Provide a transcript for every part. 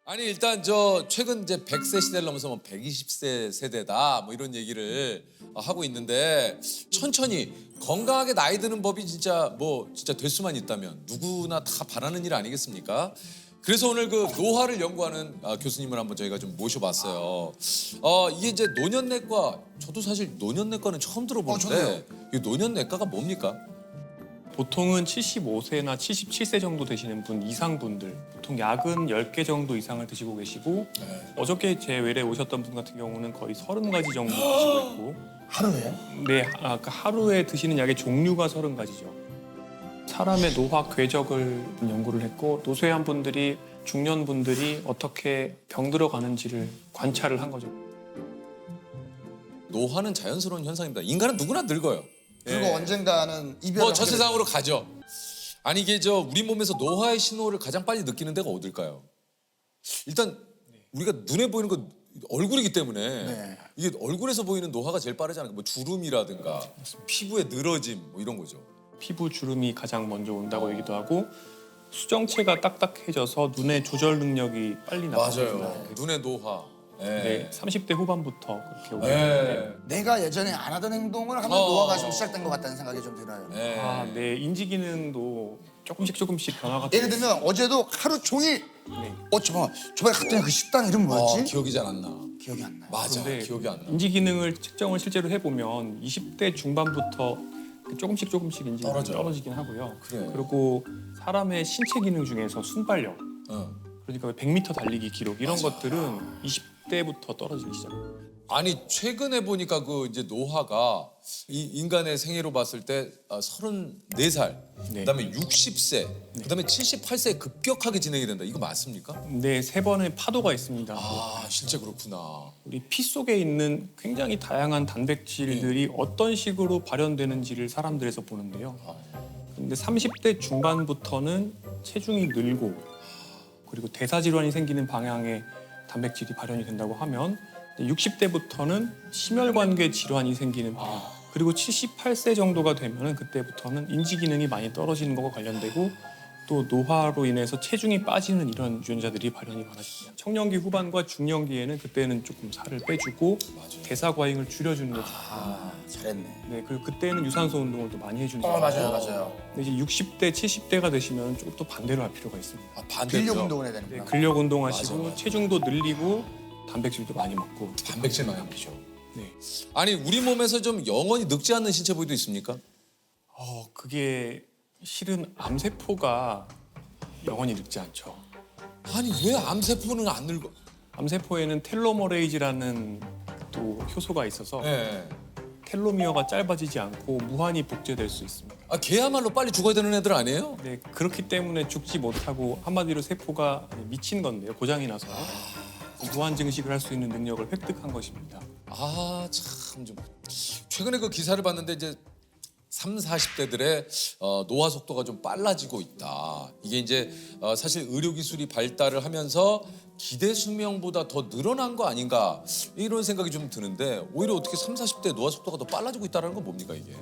아니 일단 저 최근 이제 100세 시대를 넘어서 뭐 120세 세대다 뭐 이런 얘기를 하고 있는데 천천히 건강하게 나이 드는 법이 진짜 될 수만 있다면 누구나 다 바라는 일 아니겠습니까? 그래서 오늘 그 노화를 연구하는 교수님을 한번 저희가 좀 모셔봤어요. 이게 이제 노년내과, 저도 사실 노년내과는 처음 들어보는데 이 노년내과가 뭡니까? 보통은 75세나 77세 정도 되시는 분 이상 분들, 보통 약은 10개 정도 이상을 드시고 계시고 어저께 제 외래 오셨던 분 같은 경우는 거의 30가지 정도 드시고 있고 하루에? 네, 그러니까 하루에 드시는 약의 종류가 30가지죠. 사람의 노화 궤적을 연구를 했고 노쇠한 분들이, 중년 분들이 어떻게 병들어 가는지를 관찰을 한 거죠. 노화는 자연스러운 현상입니다. 인간은 누구나 늙어요. 그리고 예. 언젠가는 이별을 저 하게 세상으로 가죠. 아니 이게 우리 몸에서 노화의 신호를 가장 빨리 느끼는 데가 어딜까요? 일단 우리가 눈에 보이는 건 얼굴이기 때문에 네. 이게 얼굴에서 보이는 노화가 제일 빠르잖아요. 뭐 주름이라든가 피부의 늘어짐 뭐 이런 거죠. 피부 주름이 가장 먼저 온다고 얘기도 하고 수정체가 딱딱해져서 눈의 조절 능력이 빨리 나빠집니다. 눈의 노화. 예. 네, 30대 후반부터 그렇게 오게 예. 되는데 내가 예전에 안 하던 행동을 하면 노화가 좀 시작된 것 같다는 생각이 좀 들어요. 예. 네, 인지 기능도 조금씩 변화가 예를 들면 어제도 하루 종일 네. 저번에 갔더니 그 식당 이름 뭐였지? 기억이 잘 안 나. 기억이 안 나요. 맞아. 근데 기억이 안 나. 인지 기능을 측정을 실제로 해보면 20대 중반부터 조금씩 인지 기능이 떨어져요. 떨어지긴 하고요. 그래요. 그리고 사람의 신체 기능 중에서 순발력, 그러니까 100m 달리기 기록 이런 것들은 20대부터 떨어지기 시작해요. 아니 최근에 보니까 그 이제 노화가 이 인간의 생애로 봤을 때 34살, 네. 그다음에 60세, 그다음에 78세에 급격하게 진행이 된다. 이거 맞습니까? 네, 3번의 파도가 있습니다. 아, 실제 그렇구나. 우리 피 속에 있는 굉장히 다양한 단백질들이 어떤 식으로 발현되는지를 사람들에서 보는데요. 근데 30대 중반부터는 체중이 늘고 그리고 대사질환이 생기는 방향의 단백질이 발현이 된다고 하면 60대부터는 심혈관계 질환이 생기는 방향, 그리고 78세 정도가 되면 그때부터는 인지 기능이 많이 떨어지는 것과 관련되고 또 노화로 인해서 체중이 빠지는 이런 유전자들이 발현이 많아집니다. 청년기 후반과 중년기에는 그때는 조금 살을 빼주고 대사 과잉을 줄여주는 게 좋고 잘했네. 네, 그리고 그때는 유산소 운동을 또 많이 해주는 거예요. 맞아요. 근데 이제 60대, 70대가 되시면 조금 또 반대로 할 필요가 있습니다. 반대로. 근력 운동을 해야 네, 되는구나. 근력 운동하시고 맞아. 체중도 늘리고 단백질도 많이 먹고. 단백질 많이 먹죠. 네. 아니 우리 몸에서 좀 영원히 늙지 않는 신체 부위도 있습니까? 그게 실은 암세포가 영원히 늙지 않죠. 아니 왜 암세포는 안 늙어? 암세포에는 텔로머레이즈라는 또 효소가 있어서 예. 텔로미어가 짧아지지 않고 무한히 복제될 수 있습니다. 걔야말로 빨리 죽어야 되는 애들 아니에요? 네, 그렇기 때문에 죽지 못하고 한마디로 세포가 미친 건데요. 고장이 나서 무한 증식을 할 수 있는 능력을 획득한 것입니다. 참 좀 최근에 그 기사를 봤는데 이제 30, 40대들의 노화 속도가 좀 빨라지고 있다. 이게 이제 사실 의료 기술이 발달을 하면서 기대 수명보다 더 늘어난 거 아닌가 이런 생각이 좀 드는데 오히려 어떻게 30, 40대 노화 속도가 더 빨라지고 있다는 건 뭡니까 이게?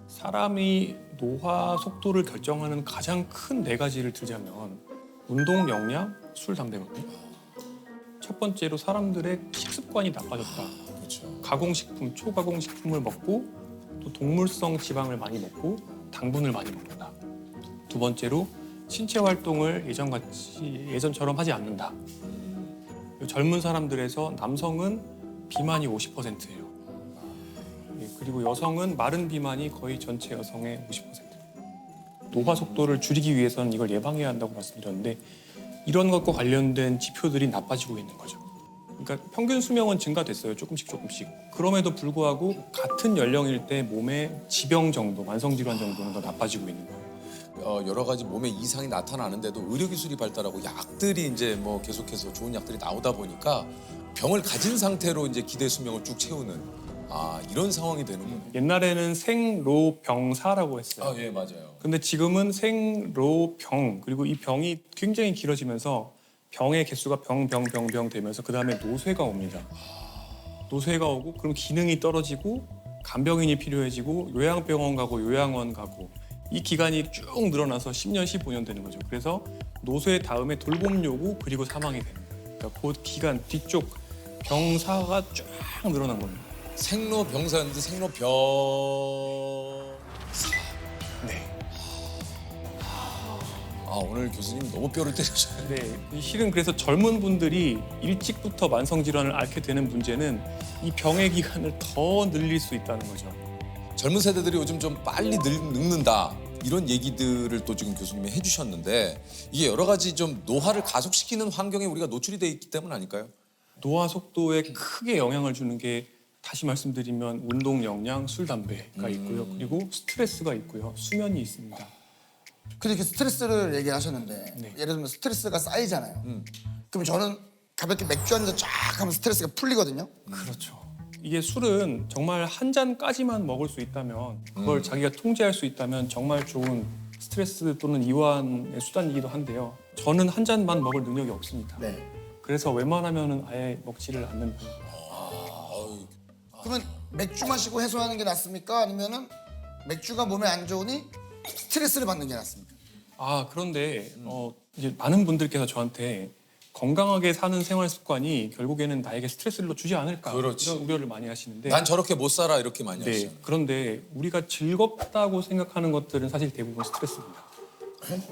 사람이 노화 속도를 결정하는 가장 큰 4가지를 들자면 운동 역량, 술, 담배 먹기. 첫 번째로 사람들의 식습관이 나빠졌다. 그렇죠. 가공식품, 초가공식품을 먹고 또 동물성 지방을 많이 먹고 당분을 많이 먹는다. 두 번째로 신체 활동을 예전처럼 하지 않는다. 젊은 사람들에서 남성은 비만이 50%예요. 그리고 여성은 마른 비만이 거의 전체 여성의 50%. 노화 속도를 줄이기 위해서는 이걸 예방해야 한다고 말씀드렸는데 이런 것과 관련된 지표들이 나빠지고 있는 거죠. 그러니까 평균 수명은 증가됐어요. 조금씩. 그럼에도 불구하고 같은 연령일 때 몸의 지병 정도, 만성 질환 정도는 더 나빠지고 있는 거예요. 여러 가지 몸에 이상이 나타나는데도 의료 기술이 발달하고 약들이 이제 뭐 계속해서 좋은 약들이 나오다 보니까 병을 가진 상태로 이제 기대 수명을 쭉 채우는 이런 상황이 되는군요. 옛날에는 생로병사라고 했어요. 예, 맞아요. 근데 지금은 생로병, 그리고 이 병이 굉장히 길어지면서 병의 개수가 병 되면서 그 다음에 노쇠가 옵니다. 노쇠가 오고 그럼 기능이 떨어지고 간병인이 필요해지고 요양병원 가고 요양원 가고 이 기간이 쭉 늘어나서 10년, 15년 되는 거죠. 그래서 노쇠 다음에 돌봄 요구 그리고 사망이 되는 거예요. 그러니까 그 기간 뒤쪽 병사가 쫙 늘어난 겁니다. 생로병사인데 생로병. 네. 아 오늘 교수님 너무 뼈를 때리셨어요. 네, 이 실은 그래서 젊은 분들이 일찍부터 만성 질환을 앓게 되는 문제는 이 병의 기간을 더 늘릴 수 있다는 거죠. 젊은 세대들이 요즘 좀 빨리 늙는다 이런 얘기들을 또 지금 교수님이 해주셨는데 이게 여러 가지 좀 노화를 가속시키는 환경에 우리가 노출이 돼 있기 때문 아닐까요? 노화 속도에 크게 영향을 주는 게 다시 말씀드리면 운동 역량, 술, 담배가 있고요. 그리고 스트레스가 있고요. 수면이 있습니다. 근데 이렇게 스트레스를 얘기하셨는데 네. 예를 들면 스트레스가 쌓이잖아요. 그럼 저는 가볍게 맥주 한 잔 쫙 하면 스트레스가 풀리거든요. 그렇죠. 이게 술은 정말 한 잔까지만 먹을 수 있다면 그걸 자기가 통제할 수 있다면 정말 좋은 스트레스 또는 이완의 수단이기도 한데요. 저는 한 잔만 먹을 능력이 없습니다. 네. 그래서 웬만하면 아예 먹지를 않는 편입니다. 그러면 맥주 마시고 해소하는 게 낫습니까? 아니면은 맥주가 몸에 안 좋으니 스트레스를 받는 게 낫습니까? 아 그런데 이제 많은 분들께서 저한테 건강하게 사는 생활 습관이 결국에는 나에게 스트레스를 주지 않을까 그렇지. 이런 우려를 많이 하시는데 난 저렇게 못 살아 이렇게 많이 네, 하시잖아요. 그런데 우리가 즐겁다고 생각하는 것들은 사실 대부분 스트레스입니다.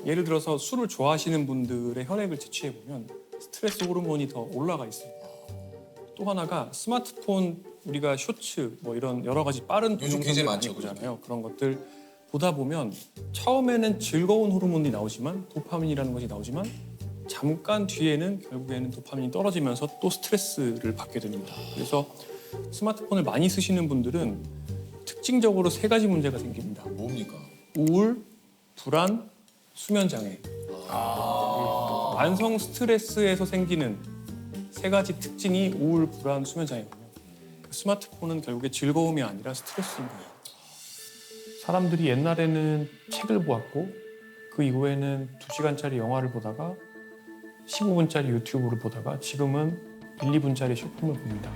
예를 들어서 술을 좋아하시는 분들의 혈액을 채취해 보면 스트레스 호르몬이 더 올라가 있습니다. 또 하나가 스마트폰 우리가 쇼츠 뭐 이런 여러 가지 빠른 요즘 동영상들 굉장히 많이 많죠, 보잖아요. 그런 것들 보다 보면 처음에는 즐거운 호르몬이 나오지만 도파민이라는 것이 나오지만 잠깐 뒤에는 결국에는 도파민이 떨어지면서 또 스트레스를 받게 됩니다. 그래서 스마트폰을 많이 쓰시는 분들은 특징적으로 세 가지 문제가 생깁니다. 뭡니까? 우울, 불안, 수면 장애. 만성 스트레스에서 생기는 세 가지 특징이 우울, 불안, 수면 장애거든요. 스마트폰은 결국에 즐거움이 아니라 스트레스인 거예요. 사람들이 옛날에는 책을 보았고 그 이후에는 2시간짜리 영화를 보다가 15분짜리 유튜브를 보다가 지금은 1, 2분짜리 쇼핑을 봅니다.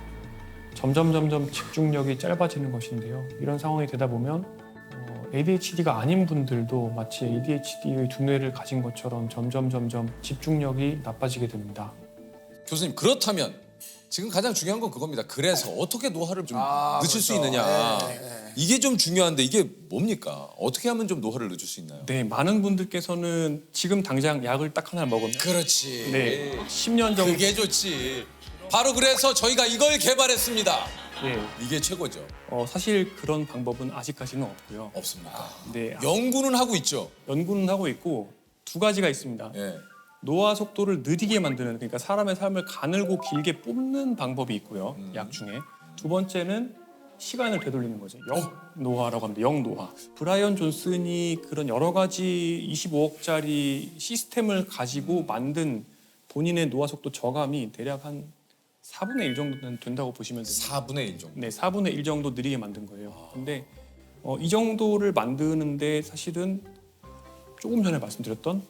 점점 집중력이 짧아지는 것인데요. 이런 상황이 되다 보면 ADHD가 아닌 분들도 마치 ADHD의 두뇌를 가진 것처럼 점점 집중력이 나빠지게 됩니다. 교수님 그렇다면 지금 가장 중요한 건 그겁니다. 그래서 어떻게 노화를 좀 늦출 수 그렇죠. 있느냐. 네. 이게 좀 중요한데 이게 뭡니까? 어떻게 하면 좀 노화를 늦출 수 있나요? 네, 많은 분들께서는 지금 당장 약을 딱 하나 먹으면 그렇지. 네, 10년 정도 그게 좋지. 바로 그래서 저희가 이걸 개발했습니다. 네, 이게 최고죠. 사실 그런 방법은 아직까지는 없고요. 없습니까? 네, 연구는 하고 있죠. 연구는 하고 있고 두 가지가 있습니다. 예. 노화 속도를 느리게 만드는 그러니까 사람의 삶을 가늘고 길게 뽑는 방법이 있고요. 약 중에 두 번째는 시간을 되돌리는 거죠. 영노화라고 합니다. 영노화. 브라이언 존슨이 그런 여러 가지 25억짜리 시스템을 가지고 만든 본인의 노화 속도 저감이 대략 한 4분의 1 정도는 된다고 보시면 됩니다. 4분의 1 정도. 네, 4분의 1 정도 느리게 만든 거예요. 근데 이 정도를 만드는데 사실은 조금 전에 말씀드렸던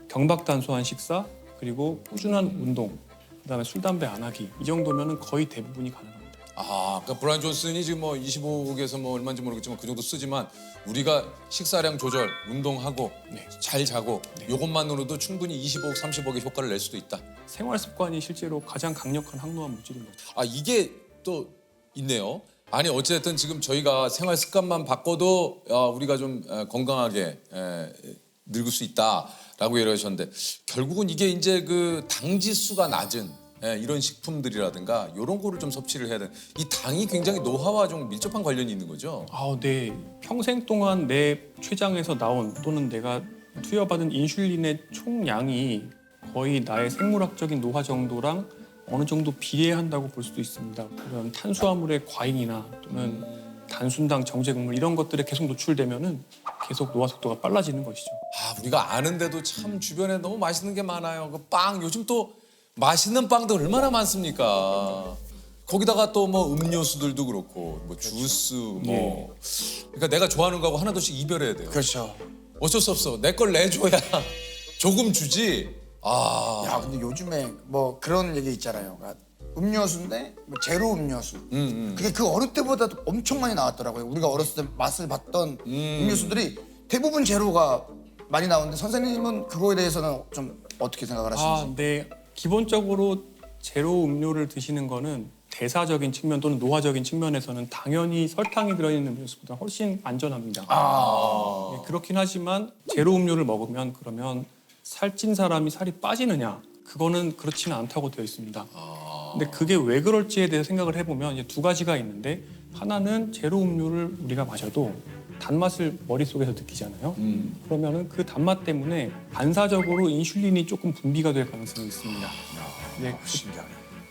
경박단소한 식사 그리고 꾸준한 운동 그다음에 술 담배 안 하기 이 정도면은 거의 대부분이 가능합니다. 아, 그러니까 브라이언 존슨이 지금 뭐 25억에서 뭐 얼마인지 모르겠지만 그 정도 쓰지만 우리가 식사량 조절, 운동하고 네. 잘 자고 이것만으로도 충분히 25억, 30억의 효과를 낼 수도 있다. 생활 습관이 실제로 가장 강력한 항노화 물질인 거죠. 아, 이게 또 있네요. 아니 어쨌든 지금 저희가 생활 습관만 바꿔도 우리가 좀 건강하게 늙을 수 있다라고 얘기하셨는데 결국은 이게 이제 그 당 지수가 낮은 이런 식품들이라든가 이런 거를 좀 섭취를 해야 돼. 이 당이 굉장히 노화와 좀 밀접한 관련이 있는 거죠. 네. 평생 동안 내 췌장에서 나온 또는 내가 투여받은 인슐린의 총량이 거의 나의 생물학적인 노화 정도랑 어느 정도 비례한다고 볼 수도 있습니다. 그런 탄수화물의 과잉이나 또는 단순당, 정제국물 이런 것들에 계속 노출되면은 계속 노화 속도가 빨라지는 것이죠. 아, 우리가 아는데도 참 주변에 너무 맛있는 게 많아요. 그 빵 요즘 또 맛있는 빵도 얼마나 많습니까? 거기다가 또 뭐 음료수들도 그렇고 뭐 주스 뭐 그러니까 내가 좋아하는 거하고 하나둘씩 이별해야 돼요. 그렇죠. 어쩔 수 없어. 내 걸 내줘야 조금 주지. 아, 야, 근데 요즘에 뭐 그런 얘기 있잖아요. 그러니까 음료수인데 뭐 제로 음료수. 그게 그 어릴 때보다 엄청 많이 나왔더라고요. 우리가 어렸을 때 맛을 봤던 음료수들이 대부분 제로가 많이 나오는데 선생님은 그거에 대해서는 좀 어떻게 생각을 하시는지? 네. 기본적으로 제로 음료를 드시는 거는 대사적인 측면 또는 노화적인 측면에서는 당연히 설탕이 들어있는 음료수보다 훨씬 안전합니다. 네, 그렇긴 하지만 제로 음료를 먹으면 그러면 살찐 사람이 살이 빠지느냐? 그거는 그렇지는 않다고 되어 있습니다. 근데 그게 왜 그럴지에 대해서 생각을 해보면 이제 두 가지가 있는데 하나는 제로 음료를 우리가 마셔도 단맛을 머릿속에서 느끼잖아요. 그러면은 그 단맛 때문에 반사적으로 인슐린이 조금 분비가 될 가능성이 있습니다. 네,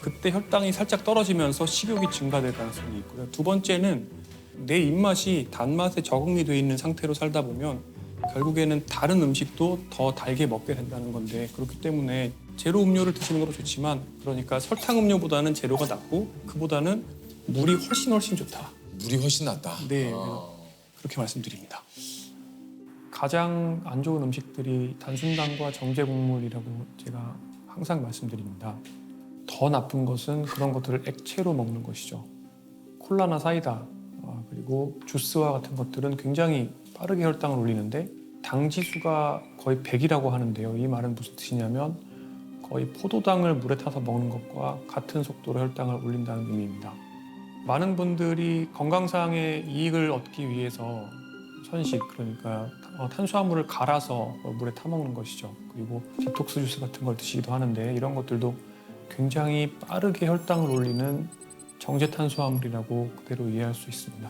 그때 혈당이 살짝 떨어지면서 식욕이 증가될 가능성이 있고요. 두 번째는 내 입맛이 단맛에 적응이 돼 있는 상태로 살다 보면 결국에는 다른 음식도 더 달게 먹게 된다는 건데 그렇기 때문에 제로 음료를 드시는 것도 좋지만 그러니까 설탕 음료보다는 제로가 낫고 그보다는 물이 훨씬 좋다. 물이 훨씬 낫다. 네, 그렇게 말씀드립니다. 가장 안 좋은 음식들이 단순당과 정제 곡물이라고 제가 항상 말씀드립니다. 더 나쁜 것은 그런 것들을 액체로 먹는 것이죠. 콜라나 사이다 그리고 주스와 같은 것들은 굉장히 빠르게 혈당을 올리는데 당 지수가 거의 100이라고 하는데요. 이 말은 무슨 뜻이냐면 거의 포도당을 물에 타서 먹는 것과 같은 속도로 혈당을 올린다는 의미입니다. 많은 분들이 건강상의 이익을 얻기 위해서 선식 그러니까 탄수화물을 갈아서 물에 타 먹는 것이죠. 그리고 디톡스 주스 같은 걸 드시기도 하는데 이런 것들도 굉장히 빠르게 혈당을 올리는 정제 탄수화물이라고 그대로 이해할 수 있습니다.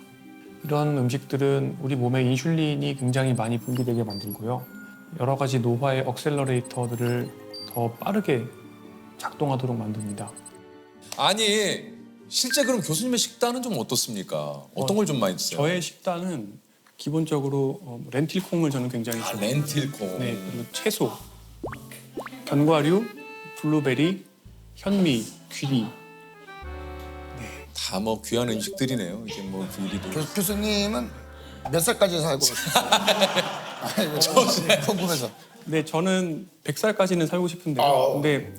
이런 음식들은 우리 몸에 인슐린이 굉장히 많이 분비되게 만들고요. 여러 가지 노화의 억셀러레이터들을 더 빠르게 작동하도록 만듭니다. 아니 실제 그럼 교수님의 식단은 좀 어떻습니까? 어떤 걸 좀 많이 드세요? 저의 식단은 기본적으로 렌틸콩을 저는 굉장히 좋아해요. 렌틸콩. 네, 그리고 채소, 견과류, 블루베리, 현미, 귀리. 다 뭐 귀한 음식들이네요. 이제 뭐 귀리도. 교수님은 몇 살까지 살고 궁금해서. 네, 저는 100살까지는 살고 싶은데요. 근데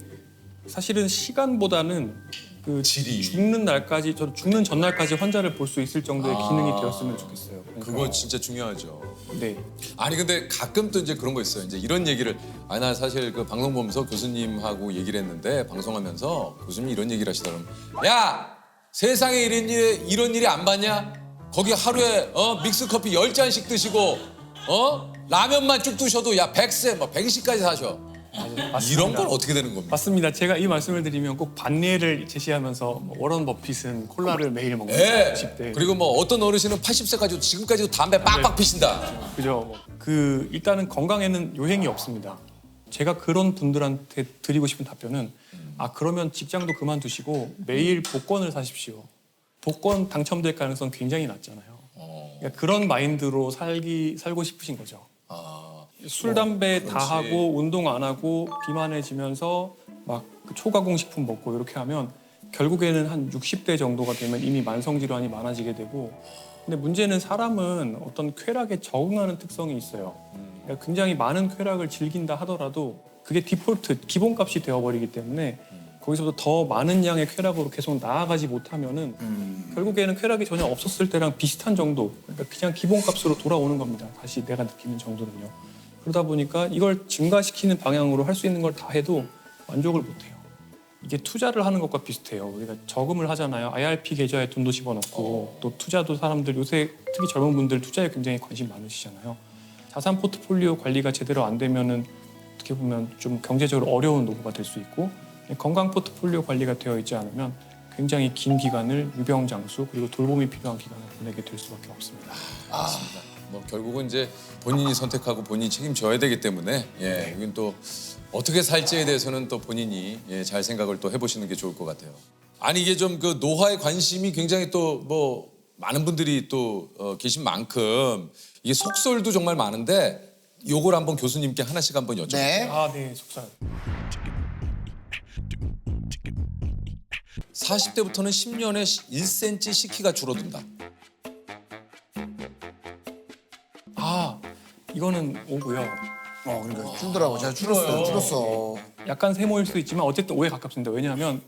사실은 시간보다는 그 질이. 죽는 날까지, 저 죽는 전날까지 환자를 볼 수 있을 정도의 기능이 되었으면 좋겠어요. 그러니까, 그거 진짜 중요하죠. 네, 아니 근데 가끔 또 이제 그런 거 있어요. 이제 이런 얘기를 나 사실 그 방송 보면서 교수님하고 얘기를 했는데 방송하면서 교수님이 이런 얘기를 하시더라고요. 야 세상에 이런 일이 안 봤냐? 거기 하루에 믹스 커피 10잔씩 드시고 라면만 쭉 드셔도 야 100세 뭐 120까지 사셔. 이런 건 어떻게 되는 겁니까? 맞습니다. 제가 이 말씀을 드리면 꼭 반례를 제시하면서 뭐 워런 버핏은 콜라를 매일 먹는 예. 10대. 그리고 뭐 어떤 어르신은 80세까지도 지금까지도 담배 빡빡 피신다. 그죠. 그 일단은 건강에는 요행이 없습니다. 제가 그런 분들한테 드리고 싶은 답변은 그러면 직장도 그만두시고 매일 복권을 사십시오. 복권 당첨될 가능성 굉장히 낮잖아요. 그러니까 그런 마인드로 살고 싶으신 거죠. 술, 담배 다 그렇지. 하고 운동 안 하고 비만해지면서 막 그 초가공 식품 먹고 이렇게 하면 결국에는 한 60대 정도가 되면 이미 만성 질환이 많아지게 되고 근데 문제는 사람은 어떤 쾌락에 적응하는 특성이 있어요. 그러니까 굉장히 많은 쾌락을 즐긴다 하더라도 그게 디폴트 기본값이 되어버리기 때문에 거기서부터 더 많은 양의 쾌락으로 계속 나아가지 못하면은 결국에는 쾌락이 전혀 없었을 때랑 비슷한 정도 그러니까 그냥 기본값으로 돌아오는 겁니다. 다시 내가 느끼는 정도는요. 그러다 보니까 이걸 증가시키는 방향으로 할 수 있는 걸 다 해도 만족을 못해요. 이게 투자를 하는 것과 비슷해요. 우리가 저금을 하잖아요. IRP 계좌에 돈도 집어넣고 또 투자도 사람들 요새 특히 젊은 분들 투자에 굉장히 관심 많으시잖아요. 자산 포트폴리오 관리가 제대로 안 되면은 어떻게 보면 좀 경제적으로 어려운 노후가 될 수 있고 건강 포트폴리오 관리가 되어 있지 않으면 굉장히 긴 기간을 유병장수 그리고 돌봄이 필요한 기간을 보내게 될 수밖에 없습니다. 맞습니다. 뭐 결국은 이제 본인이 선택하고 본인이 책임져야 되기 때문에 이건 또 어떻게 살지에 대해서는 또 본인이 잘 생각을 또 해보시는 게 좋을 것 같아요. 아니 이게 좀 그 노화에 관심이 굉장히 또 뭐 많은 분들이 또 계신 만큼 이게 속설도 정말 많은데 요걸 한번 교수님께 하나씩 한번 여쭤볼게요. 네. 네, 속상. 40대부터는 10년에 1cm씩 키가 줄어든다. 이거는 오고요. 그러니까 줄더라고. 제가 줄었어. 약간 세모일 수도 있지만 어쨌든 5에 가깝습니다. 왜냐하면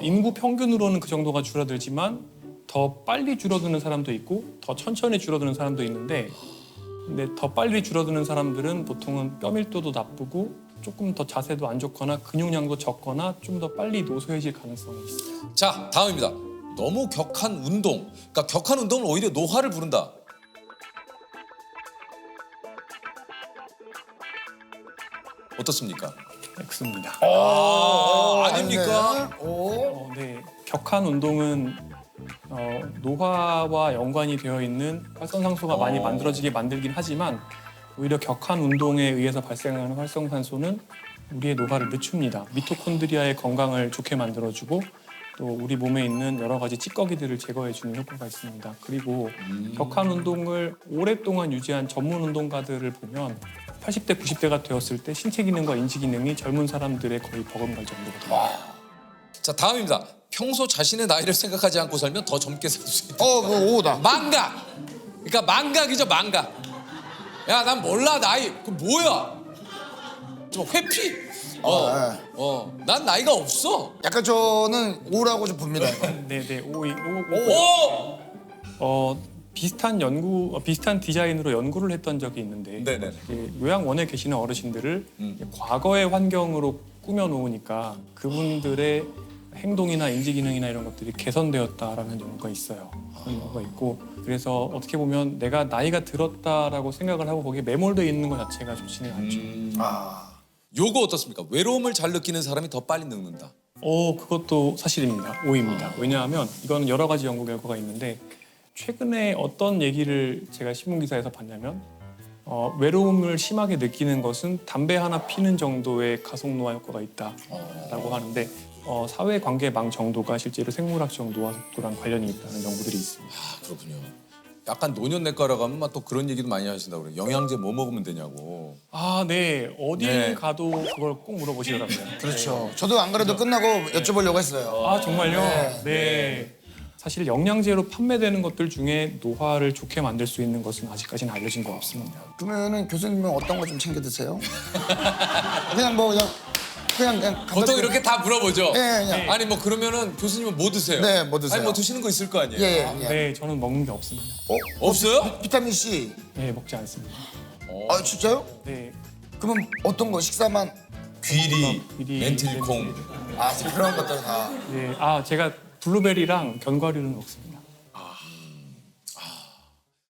인구 평균으로는 그 정도가 줄어들지만 더 빨리 줄어드는 사람도 있고 더 천천히 줄어드는 사람도 있는데 근데 더 빨리 줄어드는 사람들은 보통은 뼈 밀도도 나쁘고 조금 더 자세도 안 좋거나 근육량도 적거나 좀 더 빨리 노쇠해질 가능성이 있어요. 자, 다음입니다. 너무 격한 운동. 그러니까 격한 운동은 오히려 노화를 부른다. 어떻습니까? X입니다. 아닙니까? 오. 네, 격한 운동은 노화와 연관이 되어 있는 활성산소가 많이 만들어지게 만들긴 하지만 오히려 격한 운동에 의해서 발생하는 활성산소는 우리의 노화를 늦춥니다. 미토콘드리아의 건강을 좋게 만들어주고 또 우리 몸에 있는 여러 가지 찌꺼기들을 제거해주는 효과가 있습니다. 그리고 격한 운동을 오랫동안 유지한 전문 운동가들을 보면 80대, 90대가 되었을 때 신체 기능과 인지 기능이 젊은 사람들의 거의 버금갈 정도거든요. 자, 다음입니다. 평소 자신의 나이를 생각하지 않고 살면 더 젊게 살 수 있다. 그거 오다. 망각. 그러니까 망각이죠, 망각. 야, 난 몰라 나이. 그 뭐야? 좀 회피. 난 나이가 없어. 약간 저는 오라고 좀 봅니다. 이거. 네, 오. 비슷한 디자인으로 연구를 했던 적이 있는데 네네. 요양원에 계시는 어르신들을 과거의 환경으로 꾸며 놓으니까 그분들의 행동이나 인지 기능이나 이런 것들이 개선되었다라는 연구가 있어요. 그런 연구가 있고 그래서 어떻게 보면 내가 나이가 들었다라고 생각을 하고 거기에 매몰되어 있는 것 자체가 좋지는 않죠. 요거 어떻습니까? 외로움을 잘 느끼는 사람이 더 빨리 늙는다. 그것도 사실입니다. 오입니다. 왜냐하면 이거는 여러 가지 연구 결과가 있는데 최근에 어떤 얘기를 제가 신문기사에서 봤냐면 외로움을 심하게 느끼는 것은 담배 하나 피는 정도의 가속노화 효과가 있다라고 하는데 사회관계망 정도가 실제로 생물학적 노화 속도랑 관련이 있다는 연구들이 있습니다. 그렇군요. 약간 노년내과라 가면 막 또 그런 얘기도 많이 하신다고 그래요. 영양제 뭐 먹으면 되냐고. 네. 어딜 네. 가도 그걸 꼭 물어보시더라고요. 그렇죠. 저도 안 그래도 끝나고 여쭤보려고 했어요. 정말요? 네. 네. 사실 영양제로 판매되는 것들 중에 노화를 좋게 만들 수 있는 것은 아직까지는 알려진 거 없습니다. 그러면은 교수님은 어떤 거 좀 챙겨 드세요? 그냥 보통 간단하게- 이렇게 다 물어보죠. 네, 네. 아니 뭐 그러면은 교수님은 뭐 드세요? 네, 뭐 드세요? 아니 뭐 드시는 거 있을 거 아니에요? 예, 예. 네, 저는 먹는 게 없습니다. 없어요? 비타민 C. 네, 먹지 않습니다. 아 진짜요? 네. 그러면 어떤 거 식사만? 귀리, 귀리, 렌틸콩. 그런 것들 다. 네. 제가 블루베리랑 견과류는 먹습니다.